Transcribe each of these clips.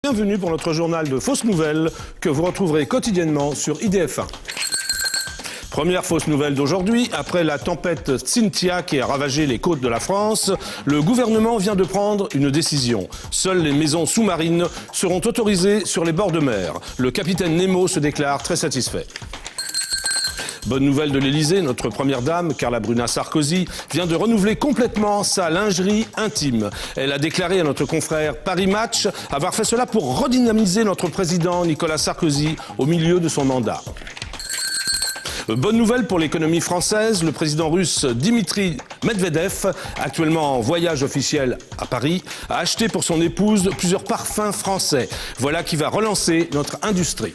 Bienvenue pour notre journal de fausses nouvelles que vous retrouverez quotidiennement sur IDF1. Première fausse nouvelle d'aujourd'hui, après la tempête Cynthia qui a ravagé les côtes de la France, le gouvernement vient de prendre une décision. Seules les maisons sous-marines seront autorisées sur les bords de mer. Le capitaine Nemo se déclare très satisfait. Bonne nouvelle de l'Élysée, notre première dame, Carla Bruna Sarkozy, vient de renouveler complètement sa lingerie intime. Elle a déclaré à notre confrère Paris Match avoir fait cela pour redynamiser notre président Nicolas Sarkozy au milieu de son mandat. Bonne nouvelle pour l'économie française, le président russe Dimitri Medvedev, actuellement en voyage officiel à Paris, a acheté pour son épouse plusieurs parfums français. Voilà qui va relancer notre industrie.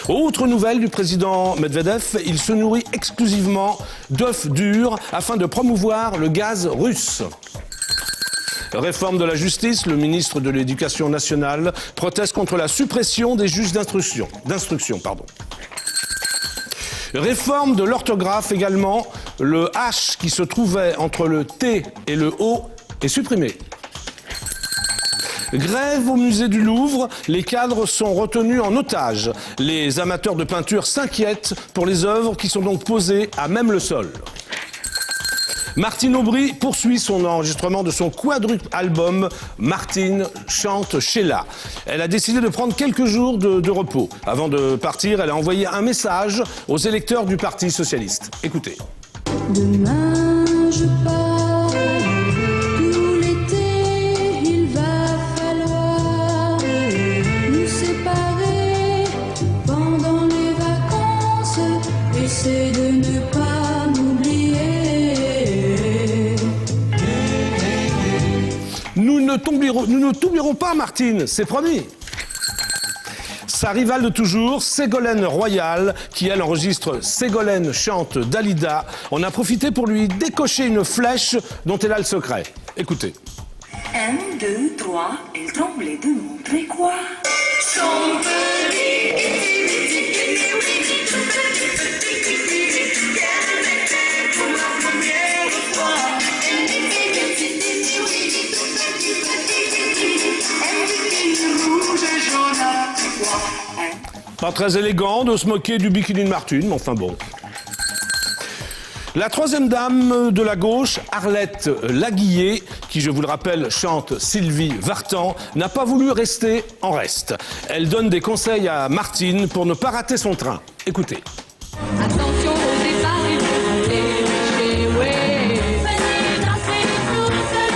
Autre nouvelle du président Medvedev, il se nourrit exclusivement d'œufs durs afin de promouvoir le gaz russe. Réforme de la justice, le ministre de l'Éducation nationale proteste contre la suppression des juges d'instruction. Réforme de l'orthographe également, le H qui se trouvait entre le T et le O est supprimé. Grève au musée du Louvre, les cadres sont retenus en otage. Les amateurs de peinture s'inquiètent pour les œuvres qui sont donc posées à même le sol. Martine Aubry poursuit son enregistrement de son quadruple album Martine chante Sheila. Elle a décidé de prendre quelques jours de repos. Avant de partir, elle a envoyé un message aux électeurs du Parti socialiste. Écoutez. Demain, je pars. C'est de ne pas m'oublier. Nous ne t'oublierons pas, Martine, c'est promis. Sa rivale de toujours, Ségolène Royal, qui elle enregistre Ségolène chante Dalida, on a profité pour lui décocher une flèche dont elle a le secret. Écoutez. 1, 2, 3, elle tremblait de montrer quoi? Son petit. Pas très élégant de se moquer du bikini de Martine, mais enfin bon. La troisième dame de la gauche, Arlette Laguiller, qui je vous le rappelle chante Sylvie Vartan, n'a pas voulu rester en reste. Elle donne des conseils à Martine pour ne pas rater son train. Écoutez. Attention au départ, il faut lâcher, ouais. Venez danser tout seul,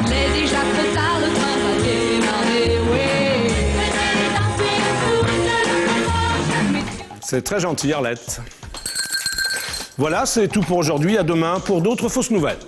il est déjà trop tard, le train va démarrer, ouais. Venez danser tout seul. C'est très gentil, Arlette. Voilà, c'est tout pour aujourd'hui. À demain pour d'autres fausses nouvelles.